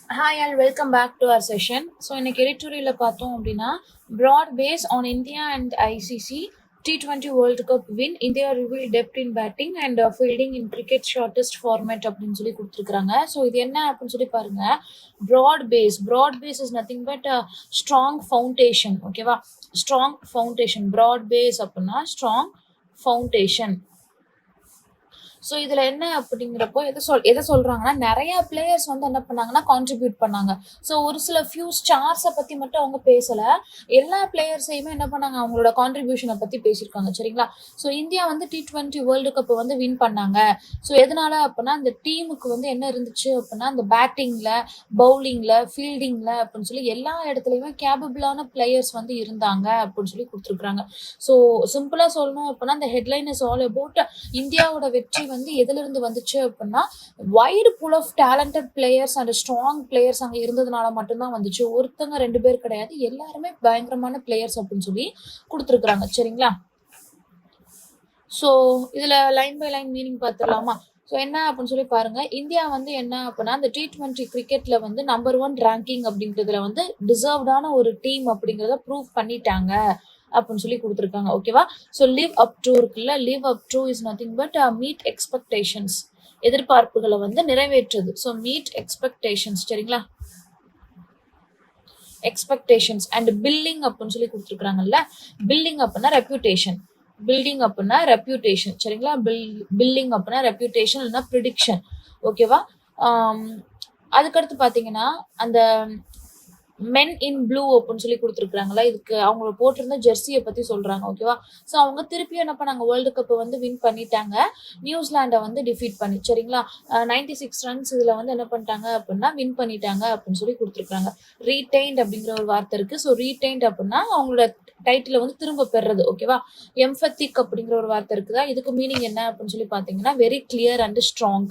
Hi, and welcome back to our session. So, இன்னைக்கு editorial பார்த்தோம் அப்படின்னா broad base on India and ICC T20 World Cup win. India revealed depth in batting and fielding in cricket shortest format அப்படின்னு சொல்லி கொடுத்துருக்காங்க. So இது என்ன அப்படின்னு சொல்லி பாருங்க. broad base is nothing but a strong foundation. ஓகேவா, strong foundation. broad base அப்படின்னா strong foundation. ஸோ இதில் என்ன அப்படிங்கிறப்போ எதை சொல்கிறாங்கன்னா, நிறைய பிளேயர்ஸ் வந்து என்ன பண்ணாங்கன்னா கான்ட்ரிபியூட் பண்ணாங்க. ஸோ ஒரு சில ஃபியூ ஸ்டார்ஸை பற்றி மட்டும் அவங்க பேசலை, எல்லா பிளேயர்ஸையுமே என்ன பண்ணாங்க, அவங்களோட கான்ட்ரிபியூஷனை பற்றி பேசியிருக்காங்க. சரிங்களா? ஸோ இந்தியா வந்து T20 வேர்ல்டு கப் வந்து வின் பண்ணாங்க. ஸோ எதனால அப்படின்னா, அந்த டீமுக்கு வந்து என்ன இருந்துச்சு அப்படின்னா, அந்த பேட்டிங்கில், பவுலிங்கில், ஃபீல்டிங்கில் அப்படின்னு சொல்லி எல்லா இடத்துலையுமே கேபபிளான பிளேயர்ஸ் வந்து இருந்தாங்க அப்படின்னு சொல்லி கொடுத்துருக்குறாங்க. ஸோ சிம்பிளாக சொல்லணும் அப்படின்னா, அந்த ஹெட்லைன் இஸ் ஆல் அபவுட் இந்தியாவோட வெற்றி வந்து எதுல இருந்து வந்துச்சு அப்படின்னா, wide pool of talented players and strong players அங்க இருந்ததுனால மட்டும்தான் வந்துச்சு. ஒருத்தங்க 2 பேர் கிடையாது, எல்லாருமே பயங்கரமான பிளேயர்ஸ் அப்படின்னு சொல்லி கொடுத்துருக்குறாங்க. சரிங்களா? ஸோ இதுல லைன் பை லைன் மீனிங் பார்த்துடலாமா? ஸோ என்ன அப்படின்னு சொல்லி பாருங்க, இந்தியா வந்து என்ன அப்படின்னா, அந்த T20 கிரிக்கெட்ல வந்து நம்பர் 1 ரேங்கிங் அப்படிங்கிறதுல வந்து டிசர்வ்டான ஒரு டீம் அப்படிங்கிறத ப்ரூவ் பண்ணிட்டாங்க அப்படின்னு சொல்லி கொடுத்துருக்காங்க. ஓகேவா? ஸோ லிவ் அப் டு இருக்குல்ல, live up to is nothing but meet expectations, எதிர்பார்ப்புகளை வந்து நிறைவேற்றுது. So meet expectations. சரிங்களா? எக்ஸ்பெக்டேஷன்ஸ் அண்ட் பில்டிங் அப்படின்னு சொல்லி கொடுத்துருக்காங்கல்ல, பில்டிங் அப்படின்னா ரெப்யூட்டேஷன், பில்டிங் அப்படின்னா ரெப்யூட்டேஷன். சரிங்களா? பில்டிங் அப்படின்னா ரெப்யூட்டேஷன் இல்லைன்னா ப்ரிடிக்ஷன். ஓகேவா? அதுக்கடுத்து பார்த்தீங்கன்னா, அந்த மென் இன் ப்ளூ அப்படின்னு சொல்லி கொடுத்துருக்காங்களா, இதுக்கு அவங்க போட்டிருந்த ஜெர்சியை பற்றி சொல்கிறாங்க. ஓகேவா? ஸோ அவங்க திருப்பியும் என்ன பண்ணாங்க, வேர்ல்டு கப்பை வந்து வின் பண்ணிட்டாங்க, நியூசிலாண்டை வந்து டிஃபீட் பண்ணி. சரிங்களா? 96 ரன்ஸ் இதில் வந்து என்ன பண்ணிட்டாங்க அப்படின்னா வின் பண்ணிட்டாங்க அப்படின்னு சொல்லி கொடுத்துருக்காங்க. ரீடைன்ட் அப்படிங்கிற ஒரு வார்த்தை இருக்குது. ஸோ ரீடைன்ட் அப்படின்னா அவங்களோட டைட்டில் வந்து திரும்ப பெறுறது. ஓகேவா? எம்ஃபத்திக் அப்படிங்கிற ஒரு வார்த்தை இருக்குதா, இதுக்கு மீனிங் என்ன அப்படின்னு சொல்லி பார்த்தீங்கன்னா, very clear and strong.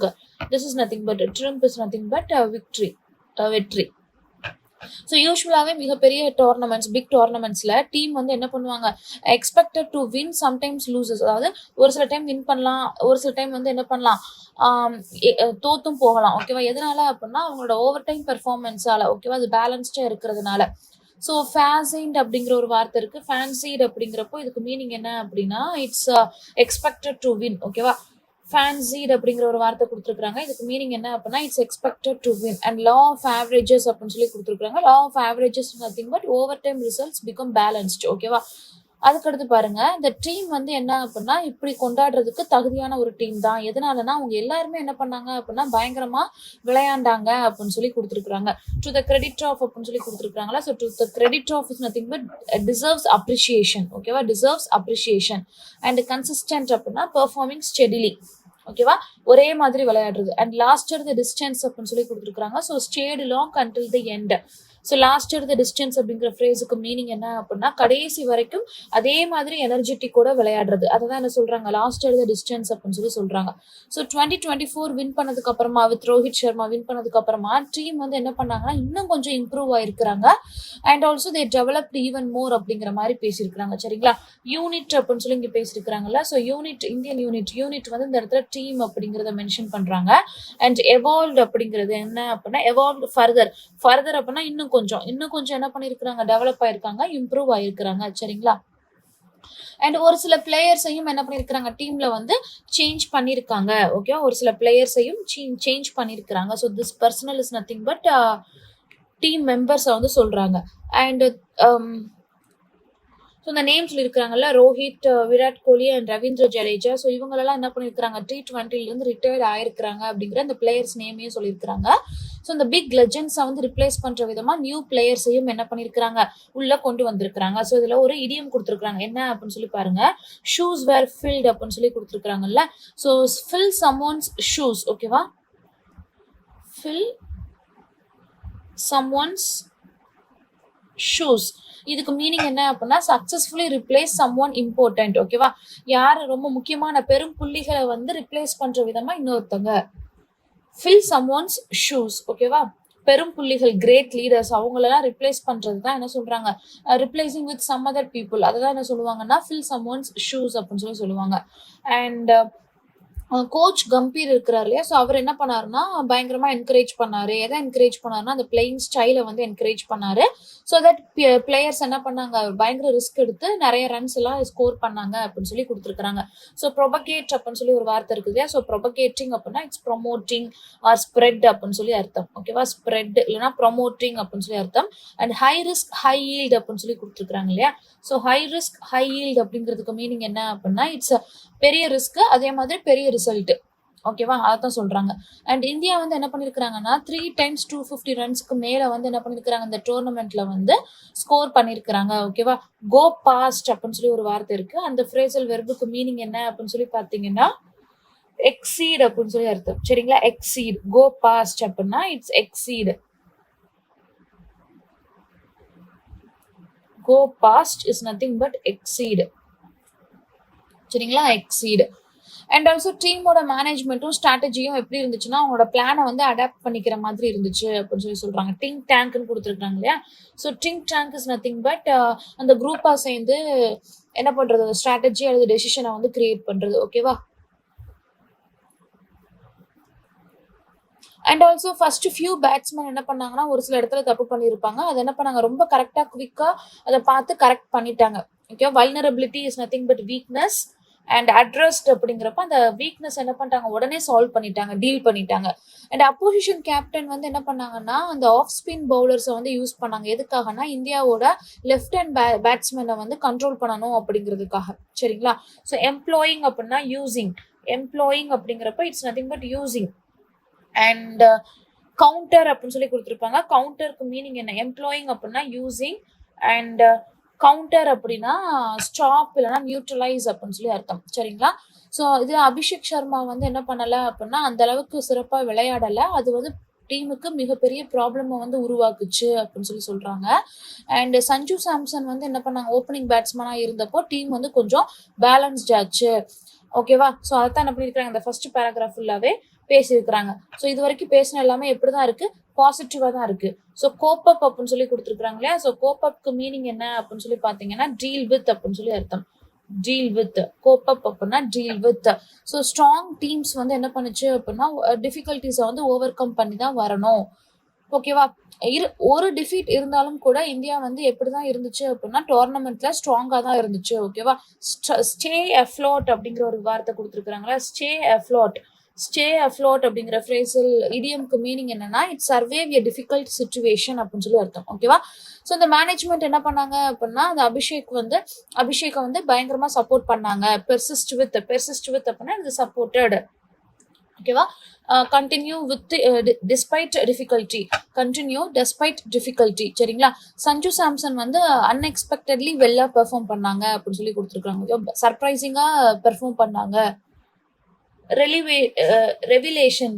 This is nothing but triumph is nothing but victory, வெற்றி. ஸோ யூஸ்வலாகவே மிகப்பெரிய டோர்னமெண்ட்ஸ், பிக் டோர்னமெண்ட்ஸில் டீம் வந்து என்ன பண்ணுவாங்க, expected to win, sometimes loses. அதாவது ஒரு சில டைம் வின் பண்ணலாம், ஒரு சில டைம் வந்து என்ன பண்ணலாம், தோத்தும் போகலாம். ஓகேவா? எதனால அப்படின்னா, அவங்களோட ஓவர் டைம் பெர்ஃபார்மன்ஸால. ஓகேவா? அது பேலன்ஸ்டாக இருக்கிறதுனால. ஸோ ஃபேன்சைட் அப்படிங்கிற ஒரு வார்த்தை இருக்குது. ஃபேன்சைட் அப்படிங்கிறப்போ இதுக்கு மீனிங் என்ன அப்படின்னா, இட்ஸ் எக்ஸ்பெக்டட் டு வின். ஓகேவா? ஃபேன்சிட் அப்படிங்கிற ஒரு வார்த்தை கொடுத்துருக்காங்க. இதுக்கு மீனிங் என்ன அப்படின்னா, it's expected to win. And law of averages அப்படின்னு சொல்லி கொடுத்துருக்காங்க. Law of averages nothing but over time results become balanced. ஓகேவா? அதுக்கடுத்து பாருங்க, இந்த டீம் வந்து என்ன அப்படின்னா, இப்படி கொண்டாடுறதுக்கு தகுதியான ஒரு டீம் தான். எதனாலனா, அவங்க எல்லாருமே என்ன பண்ணாங்க அப்படின்னா பயங்கரமா விளையாண்டாங்க அப்படின்னு சொல்லி கொடுத்துருக்காங்க. டு த கிரெடிட் ஆஃப் அப்படின்னு சொல்லி கொடுத்துருக்காங்களா. So to the credit of is nothing but deserves appreciation. ஓகேவா? Deserves appreciation. அண்ட் கன்சிஸ்டன்ட் அப்படின்னா பெர்ஃபார்மிங் ஸ்டெடிலி. ஓகேவா? ஒரே மாதிரி விளையாடுறது. அண்ட் லாஸ்டர் த டிஸ்டன்ஸ் அப்படின்னு சொல்லி கொடுத்துருக்காங்க. So stayed long until the end. So lasted the distance அப்படிங்கிற ஃப்ரேஸுக்கு மீனிங் என்ன அப்படின்னா, கடைசி வரைக்கும் அதே மாதிரி எனர்ஜெட்டிக்கோட விளையாடுறது. அதை தான் என்ன சொல்றாங்க, லாஸ்டர் த டிஸ்டன்ஸ் அப்படின்னு சொல்லி சொல்றாங்க. ஸோ 2024 வின் பண்ணதுக்கு அப்புறமா, வித் ரோஹித் சர்மா வின் பண்ணதுக்கு அப்புறமா டீம் வந்து என்ன பண்ணாங்கன்னா, இன்னும் கொஞ்சம் இம்ப்ரூவ் ஆயிருக்கிறாங்க. And also they developed even more அப்படிங்கிற மாதிரி பேசியிருக்கிறாங்க. சரிங்களா? யூனிட் அப்படின்னு சொல்லி இங்கே பேசியிருக்கிறாங்கல்ல. ஸோ யூனிட், இந்தியன் யூனிட் வந்து இந்த இடத்துல டீம் அப்படிங்கிறத மென்ஷன் பண்றாங்க. அண்ட் எவால்வ்ட் அப்படிங்கிறது என்ன அப்படின்னா, எவால்வ்ட் ஃபர்தர் அப்படின்னா இன்னும் கொஞ்சம் என்ன பண்ணியிருக்கிறாங்க, டெவலப் ஆயிருக்காங்க, இம்ப்ரூவ் ஆயிருக்கிறாங்க. சரிங்களா? அண்ட் ஒரு சில பிளேயர்ஸையும் என்ன பண்ணியிருக்கிறாங்க, டீம்ல வந்து சேஞ்ச் பண்ணியிருக்காங்க. ஓகே, ஒரு சில பிளேயர்ஸையும் சேஞ்ச் பண்ணியிருக்கிறாங்க. So this personnel is nothing but team மெம்பர்ஸை வந்து சொல்றாங்க. அண்ட் ஸோ இந்த நேம் சொல்லியிருக்காங்கல்ல, ரோஹித், விராட் கோலி அண்ட் ரவீந்திர ஜடேஜா. ஸோ இவங்களெல்லாம் என்ன பண்ணியிருக்காங்க, T20லேருந்து ரிட்டையர்ட் ஆயிருக்கிறாங்க அப்படிங்கிற அந்த பிளேயர்ஸ் நேமையும் சொல்லியிருக்கிறாங்க. ஸோ இந்த பிக் லெஜெண்ட்ஸை வந்து ரிப்ளேஸ் பண்ணுற விதமாக நியூ பிளேயர்ஸையும் என்ன பண்ணியிருக்கிறாங்க, உள்ளே கொண்டு வந்திருக்கிறாங்க. ஸோ இதில் ஒரு இடியம் கொடுத்துருக்காங்க. என்ன அப்படின்னு சொல்லி பாருங்க, ஷூஸ் வேர் ஃபில்ட் அப்படின்னு சொல்லி கொடுத்துருக்காங்கல்ல. So fill someone's shoes. ஓகேவா? Fill someone's shoes. இதுக்கு மீனிங் என்ன அப்படின்னா, சக்சஸ்ஃபுல்லி ரிப்ளேஸ் சம்ஒன் இம்பார்ட்டன்ட். ஓகேவா? யார் ரொம்ப முக்கியமான பெரும் புள்ளிகளை வந்து ரிப்ளேஸ் பண்ற விதமா இன்னொருத்தங்க. Fill someone's shoes. ஓகேவா? பெரும் புள்ளிகள், கிரேட் லீடர்ஸ், அவங்களெல்லாம் ரிப்ளேஸ் பண்றது தான் என்ன சொல்றாங்க, replacing with some other people. அதை தான் என்ன சொல்லுவாங்கன்னா ஃபில் சம்ஒன்ஸ் ஷூஸ் அப்படின்னு சொல்லி சொல்லுவாங்க. அண்ட் கோச் கம்பீர் இருக்கிறார் இல்லையா? ஸோ அவர் என்ன பண்ணாருன்னா, பயங்கரமா என்கரேஜ் பண்ணாரு. எத என்கரேஜ் பண்ணாருன்னா, அந்த பிளேயிங் ஸ்டைல வந்து என்கரேஜ் பண்ணாரு. ஸோ தட் பிளேயர்ஸ் என்ன பண்ணாங்க, பயங்கர ரிஸ்க் எடுத்து நெறைய ரன்ஸ் எல்லாம் ஸ்கோர் பண்ணாங்க அப்படின்னு சொல்லி குடுத்துருக்காங்க. ஸோ ப்ரொபகேட் அப்படின்னு சொல்லி ஒரு வார்த்தை இருக்குது இல்லையா? ஸோ ப்ரொபகேட்டிங் அப்படின்னா இட்ஸ் ப்ரொமோட்டிங் ஆர் ஸ்ப்ரெட் அப்படின்னு சொல்லி அர்த்தம். ஓகேவா? ஸ்ப்ரெட் இல்லைன்னா ப்ரொமோட்டிங் அப்படின்னு சொல்லி அர்த்தம். And high risk high yield அப்படின்னு சொல்லி குடுத்துருக்காங்க இல்லையா? So high risk high yield அப்படிங்கிறதுக்கு மீனிங் என்ன அப்படின்னா, இட்ஸ் பெரிய ரிஸ்க் அதே மாதிரி பெரிய ரிசல்ட். ஓகேவா? அதான் சொல்றாங்க. அண்ட் இந்தியா வந்து என்ன பண்ணிருக்காங்கன்னா 3 times 250 ரன்ஸ்க்கு மேல வந்து என்ன பண்ணிருக்காங்க, இந்த டோர்னமெண்ட்ல வந்து ஸ்கோர் பண்ணிருக்காங்க. ஓகேவா? கோ பாஸ்ட் அப்படின்னு சொல்லி ஒரு வார்த்தை இருக்கு. அந்த ஃப்ரேசல் வெர்புக்கு மீனிங் என்ன அப்படின்னு சொல்லி பாத்தீங்கன்னா, எக்ஸீட் அப்படின்னு சொல்லி அர்த்தம். சரிங்களா? எக்ஸீட். கோ பாஸ்ட் அப்படின்னா it's exceed. Go past is nothing but exceed. சரிங்களா? எக்ஸீட். அண்ட் ஆல்சோ டீமோட மேனேஜ்மெண்ட்டும் ஸ்ட்ராட்டஜியும் எப்படி இருந்துச்சுன்னா, அவங்களோட பிளானை வந்து அடாப்ட் பண்ணிக்கிற மாதிரி இருந்துச்சு அப்படின்னு சொல்லி சொல்றாங்க. திங்க் டேங்க்னு கொடுத்துருக்காங்க இல்லையா? So think tank is nothing but அந்த குரூப்பா சேர்ந்து என்ன பண்றது, ஸ்ட்ராட்டஜி அல்லது டெசிஷனை வந்து கிரியேட் பண்றது. ஓகேவா? And also first few batsman என்ன பண்ணாங்கன்னா, ஒரு சில இடத்துல தப்பு பண்ணியிருப்பாங்க. அதை என்ன பண்ணாங்க, ரொம்ப கரெக்டா குவிக்கா அதை பார்த்து கரெக்ட் பண்ணிட்டாங்க. Okay, vulnerability is nothing but weakness and addressed அப்படிங்கிறப்ப அந்த வீக்னஸ் என்ன பண்ணிட்டாங்க, உடனே சால்வ் பண்ணிட்டாங்க, டீல் பண்ணிட்டாங்க. அண்ட் அப்போசிஷன் கேப்டன் வந்து என்ன பண்ணாங்கன்னா, அந்த ஆஃப் ஸ்பின் பவுலர்ஸை வந்து யூஸ் பண்ணாங்க. எதுக்காகனா, இந்தியாவோட லெஃப்ட் ஹேண்ட் பேட்ஸ்மேனை வந்து கண்ட்ரோல் பண்ணணும் அப்படிங்கிறதுக்காக. சரிங்களா? ஸோ எம்ப்ளாயிங் அப்படின்னா யூசிங். எம்ப்ளாயிங் அப்படிங்கிறப்ப it's nothing but using. And counter அப்படின்னு சொல்லி கொடுத்துருப்பாங்க. கவுண்டருக்கு மீனிங் என்ன, எம்ப்ளாயிங் அப்படின்னா யூசிங் அண்ட் கவுண்டர் அப்படின்னா ஸ்டாப் இல்லைன்னா நியூட்ரலைஸ் அப்படின்னு சொல்லி அர்த்தம். சரிங்களா? ஸோ இது அபிஷேக் சர்மா வந்து என்ன பண்ணலை அப்படின்னா, அந்த அளவுக்கு சிறப்பாக விளையாடலை. அது வந்து டீமுக்கு மிகப்பெரிய ப்ராப்ளமை வந்து உருவாக்குச்சு அப்படின்னு சொல்லி சொல்றாங்க. அண்ட் சஞ்சு சாம்சன் வந்து என்ன பண்ணாங்க, ஓப்பனிங் பேட்ஸ்மேனாக இருந்தப்போ டீம் வந்து கொஞ்சம் பேலன்ஸ்ட் ஆச்சு. ஓகேவா? ஸோ அதைத்தான் என்ன பண்ணியிருக்காங்க, இந்த ஃபர்ஸ்ட் பேராகிராஃப் ஃபுல்லாகவே பேசியிருக்கிறாங்க. ஸோ இது வரைக்கும் பேசின எல்லாமே எப்படிதான் இருக்கு, பாசிட்டிவா தான் இருக்கு. ஸோ கோப்பப் அப்படின்னு சொல்லி கொடுத்துருக்காங்க இல்லையா? ஸோ கோப்பப்க்கு மீனிங் என்ன அப்படின்னு சொல்லி பார்த்தீங்கன்னா, டீல் வித் அப்படின்னு சொல்லி அர்த்தம். Deal with. கோப்பப் அப்படின்னா deal with. So strong teams வந்து என்ன பண்ணுச்சு அப்படின்னா, டிஃபிகல்டிஸை வந்து ஓவர் கம் பண்ணி தான் வரணும். ஓகேவா? ஒரு டிஃபீட் இருந்தாலும் கூட இந்தியா வந்து எப்படிதான் இருந்துச்சு அப்படின்னா, டோர்னமெண்ட்ல ஸ்ட்ராங்கா தான் இருந்துச்சு. ஓகேவா? ஸ்டே அஃப்ளோட் அப்படிங்கிற ஒரு வார்த்தை கொடுத்துருக்காங்களா? Stay afloat. ஸ்டே அஃப்ளோட் அப்படிங்கிற ஃப்ரேசல் இடியம்க்கு மீனிங் என்னன்னா, it's survive a difficult situation அப்படின்னு சொல்லி அர்த்தம். ஓகேவா? ஸோ இந்த மேனேஜ்மெண்ட் என்ன பண்ணாங்க அப்படின்னா, அந்த அபிஷேக்கை வந்து பயங்கரமா சப்போர்ட் பண்ணாங்க. பெர்சிஸ்ட் வித் அப்படின்னா இது சப்போர்ட்டட். ஓகேவா? Continue with despite difficulty. Continue despite difficulty. சரிங்களா? சஞ்சு சாம்சன் வந்து அன்எக்ஸ்பெக்டட்லி வெல்லா பெர்ஃபார்ம் பண்ணாங்க அப்படின்னு சொல்லி கொடுத்துருக்காங்க. சர்ப்ரைசிங்கா பெர்ஃபார்ம் பண்ணாங்க. Revelation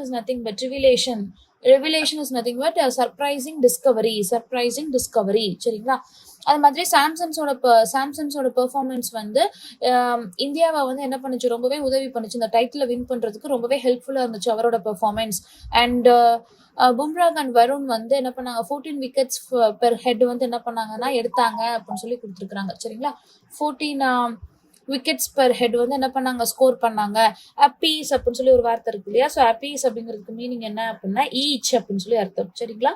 is nothing but revelation is nothing but a surprising discovery. சரிங்களா? அது மாதிரி சாம்சன்ஸோட பெர்ஃபார்மன்ஸ் வந்து இந்தியாவை வந்து என்ன பண்ணுச்சு, ரொம்பவே உதவி பண்ணுச்சு. இந்த டைட்டில் வின் பண்றதுக்கு ரொம்பவே ஹெல்ப்ஃபுல்லா இருந்துச்சு அவரோட பெர்ஃபார்மன்ஸ். அண்ட் பும்ராக் அண்ட் வருண் வந்து என்ன பண்ணாங்க, 14 விக்கெட்ஸ் பெர் ஹெட் வந்து என்ன பண்ணாங்கன்னா எடுத்தாங்க அப்படின்னு சொல்லி கொடுத்துருக்காங்க. சரிங்களா? 14 விக்கெட்ஸ் பெர் ஹெட் வந்து என்ன பண்ணாங்க, ஸ்கோர் பண்ணாங்க. அப்பீஸ் அப்படின்னு சொல்லி ஒரு வார்த்தை இருக்கு இல்லையா? ஸோ அப்பீஸ் அப்படிங்கிறதுக்கு மீனிங் என்ன அப்படின்னா ஈச் அப்படின்னு சொல்லி அர்த்தம். சரிங்களா?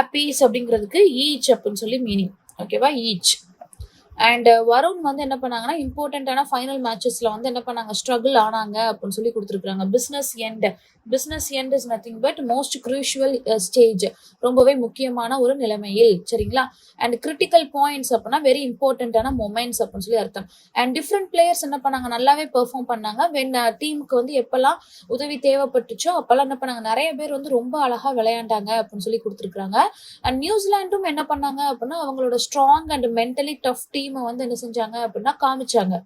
அப்பீஸ் அப்படிங்கிறதுக்கு ஈச் அப்படின்னு சொல்லி மீனிங். ஓகேவா? ஈச். அண்ட் வருண் வந்து என்ன பண்ணாங்கன்னா, இம்பார்ட்டன்டான ஃபைனல் மேட்சஸ்ல வந்து என்ன பண்ணாங்க, ஸ்ட்ரகிள் ஆனாங்க அப்படின்னு சொல்லி கொடுத்துருக்காங்க. Business end is nothing but most crucial stage. ரொம்பவே முக்கியமான ஒரு நிலைமையில். சரிங்களா? அண்ட் கிரிட்டிக்கல் பாயிண்ட்ஸ் அப்படின்னா வெரி இம்பார்ட்டன்டான மொமெண்ட்ஸ் அப்படின்னு சொல்லி அர்த்தம். அண்ட் டிஃப்ரெண்ட் பிளேயர்ஸ் என்ன பண்ணாங்க, நல்லாவே பெர்ஃபார்ம் பண்ணாங்க. வென் டீமுக்கு வந்து எப்பெல்லாம் உதவி தேவைப்பட்டுச்சோ அப்பெல்லாம் என்ன பண்ணாங்க, நிறைய பேர் வந்து ரொம்ப அழகா விளையாண்டாங்க அப்படின்னு சொல்லி கொடுத்துருக்காங்க. அண்ட் நியூசிலாண்டும் என்ன பண்ணாங்க அப்படின்னா, அவங்களோட ஸ்ட்ராங் அண்ட் மென்டலி டஃப் டீமை வந்து என்ன செஞ்சாங்க அப்படின்னா காமிச்சாங்க.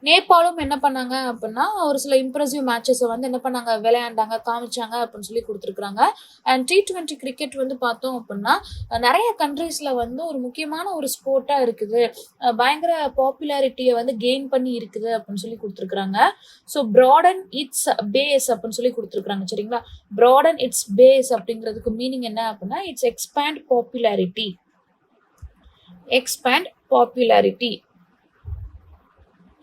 நேபாளும் என்ன பண்ணாங்க அப்படின்னா, ஒரு சில இம்ப்ரெசிவ் மேட்சஸை வந்து என்ன பண்ணாங்க, விளையாண்டாங்க, காமிச்சாங்க அப்படின்னு சொல்லி கொடுத்துருக்காங்க. அண்ட் T20 கிரிக்கெட் வந்து பார்த்தோம் அப்படின்னா, நிறைய கண்ட்ரீஸ்ல வந்து ஒரு முக்கியமான ஒரு ஸ்போர்ட்டா இருக்குது. பயங்கர பாப்புலாரிட்டியை வந்து கெயின் பண்ணி இருக்குது அப்படின்னு சொல்லி கொடுத்துருக்காங்க. ஸோ ப்ராடன் இட்ஸ் பேஸ் அப்படின்னு சொல்லி கொடுத்துருக்காங்க. சரிங்களா? ப்ராடன் இட்ஸ் பேஸ் அப்படிங்கிறதுக்கு மீனிங் என்ன அப்படின்னா, it's expand popularity. expand popularity.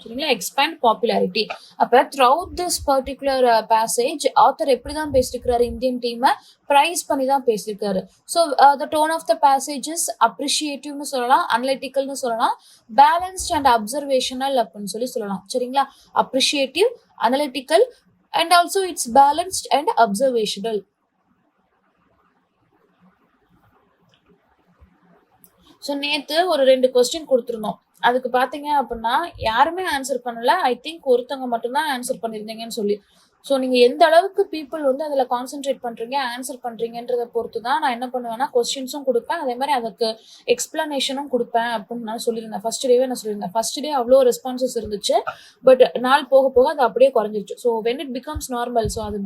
சரிங்களா, expand popularity. அப்ப throughout this particular passage author எப்படி தான் பேசிருக்காரு, இந்தியன் டீமை பிரைஸ் பண்ணி தான் பேசிருக்காரு. So the tone of the passage is appreciative சொல்லலாம், analytical சொல்லலாம், balanced and observational அப்படின்னு சொல்லலாம். சரிங்களா, appreciative, analytical and also it's balanced and observational. So நேத்து ஒரு 2 கொஸ்டின் கொடுத்துருந்தோம். அதுக்கு பாத்தீங்க அப்படின்னா யாருமே ஆன்சர் பண்ணல. ஐ திங்க் ஒருத்தவங்க மட்டும்தான் ஆன்சர் பண்ணியிருந்தீங்கன்னு சொல்லி. ஸோ நீங்க எந்த அளவுக்கு பீப்புள் வந்து அதில் கான்சென்ட்ரேட் பண்றீங்க, ஆன்சர் பண்றீங்கன்றதை பொறுத்து தான் நான் என்ன பண்ணுவேன்னா கொஸ்டின்ஸும் கொடுப்பேன், அதே மாதிரி அதுக்கு எக்ஸ்பிளனேஷனும் கொடுப்பேன் அப்படின்னு நான் சொல்லியிருந்தேன். ஃபர்ஸ்ட் டேவே நான் சொல்லியிருந்தேன். ஃபர்ஸ்ட் டே அவ்வளோ ரெஸ்பான்சஸ் இருந்துச்சு, பட் நாள் போக போக அது அப்படியே குறைஞ்சிருச்சு. So when it becomes normal, so அது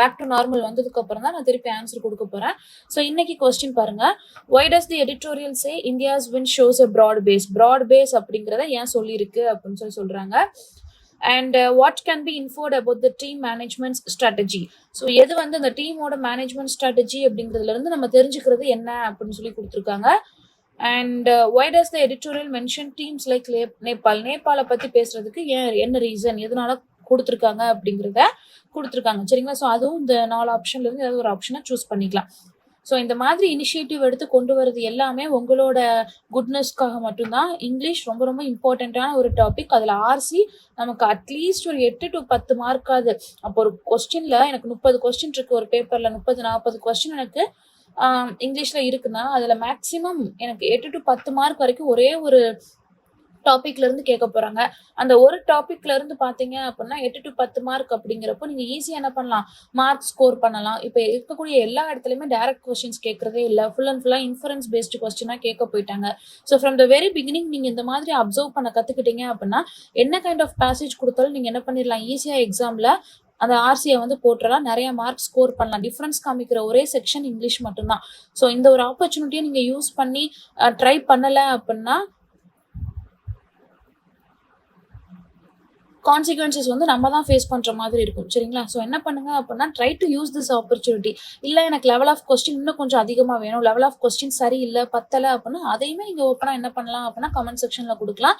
பேக் டு நார்மல் வந்ததுக்கு அப்புறம் தான் நான் திருப்பி ஆன்சர் கொடுக்க போறேன். ஸோ இன்னைக்கு கொஸ்டின் பாருங்க, why does the editorial say India's win shows a broad base அப்படிங்கறத ஏன் சொல்லியிருக்கு அப்படின்னு சொல்றாங்க. And what can be inferred about the team management strategy. So எது வந்து அந்த டீமோட மேனேஜ்மெண்ட் ஸ்ட்ராட்டஜி அப்படிங்கிறதுல இருந்து நம்ம தெரிஞ்சுக்கிறது என்ன அப்படின்னு சொல்லி கொடுத்துருக்காங்க. And why does the editorial mention teams like நேபாளை பத்தி பேசுறதுக்கு என்ன ரீசன், எதனால கொடுத்துருக்காங்க அப்படிங்கிறத கொடுத்துருக்காங்க. சரிங்களா, ஸோ அதுவும் இந்த 4 ஆப்ஷன்ல இருந்து ஏதாவது ஒரு ஆப்ஷனை சூஸ் பண்ணிக்கலாம். ஸோ இந்த மாதிரி இனிஷியேட்டிவ் எடுத்து கொண்டு வரது எல்லாமே உங்களோட குட்னஸ்க்காக மட்டும்தான். இங்கிலீஷ் ரொம்ப ரொம்ப இம்பார்ட்டண்ட்டான ஒரு டாபிக். அதில் ஆர்சி நமக்கு அட்லீஸ்ட் ஒரு 8 to 10 மார்க்காது. அப்போ ஒரு கொஸ்டின்ல எனக்கு 30 கொஸ்டின் இருக்கு, ஒரு பேப்பர்ல 30-40 கொஸ்டின் எனக்கு இங்கிலீஷ்ல இருக்குன்னா அதுல மேக்சிமம் எனக்கு 8 to 10 மார்க் வரைக்கும் ஒரே ஒரு டாபிக்ல இருந்து கேட்க போறாங்க. அந்த ஒரு டாபிக்ல இருந்து பாத்தீங்க அப்படின்னா 8 to 10 மார்க் அப்படிங்கிறப்போ நீங்க ஈஸியா என்ன பண்ணலாம், மார்க் ஸ்கோர் பண்ணலாம். இப்ப இருக்கக்கூடிய எல்லா இடத்துலயுமே டைரக்ட் கொஸ்டின்ஸ் கேட்கறதே இல்லை, ஃபுல் அண்ட் ஃபுல்லா இன்ஃபரன்ஸ் பேஸ்டு கொஸ்டினா கேட்க போயிட்டாங்க. So from the very beginning நீங்க இந்த மாதிரி அப்சர்வ் பண்ண கத்துக்கிட்டீங்க அப்படின்னா என்ன கைண்ட் ஆஃப் பேசேஜ் கொடுத்தாலும் நீங்க என்ன பண்ணிடலாம், ஈஸியா எக்ஸாம்ல அந்த ஆர்சியை வந்து போட்டுறலாம், நிறைய மார்க் ஸ்கோர் பண்ணலாம். டிஃபரன்ஸ் காமிக்கிற ஒரே செக்ஷன் இங்கிலீஷ் மட்டும்தான். ஸோ இந்த ஒரு ஆப்பர்ச்சுனிட்டியை நீங்க யூஸ் பண்ணி ட்ரை பண்ணல அப்படின்னா கான்சிக்வன்சஸ் வந்து நம்ம தான் ஃபேஸ் பண்ற மாதிரி இருக்கும். சரிங்களா, ஸோ என்ன பண்ணுங்க அப்படின்னா try to use this opportunity. இல்லை எனக்கு லெவல் ஆஃப் கொஸ்டின் இன்னும் கொஞ்சம் அதிகமாக வேணும், லெவல் ஆஃப் கொஸ்டின் சரியில்லை பத்தலை அப்படின்னா அதையுமே நீங்கள் ஓப்பனாக என்ன பண்ணலாம் அப்படின்னா கமெண்ட் செக்ஷனில் கொடுக்கலாம்.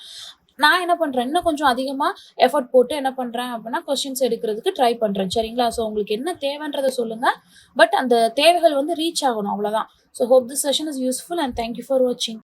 நான் என்ன பண்றேன், இன்னும் கொஞ்சம் அதிகமாக எஃபர்ட் போட்டு என்ன பண்றேன் அப்படின்னா கொஸ்டின்ஸ் எடுக்கிறதுக்கு ட்ரை பண்றேன். சரிங்களா, ஸோ உங்களுக்கு என்ன தேவைன்றதை சொல்லுங்க, பட் அந்த தேவைகள் வந்து ரீச் ஆகணும், அவ்வளோதான். So hope this session is useful and thank you for வாட்சிங்.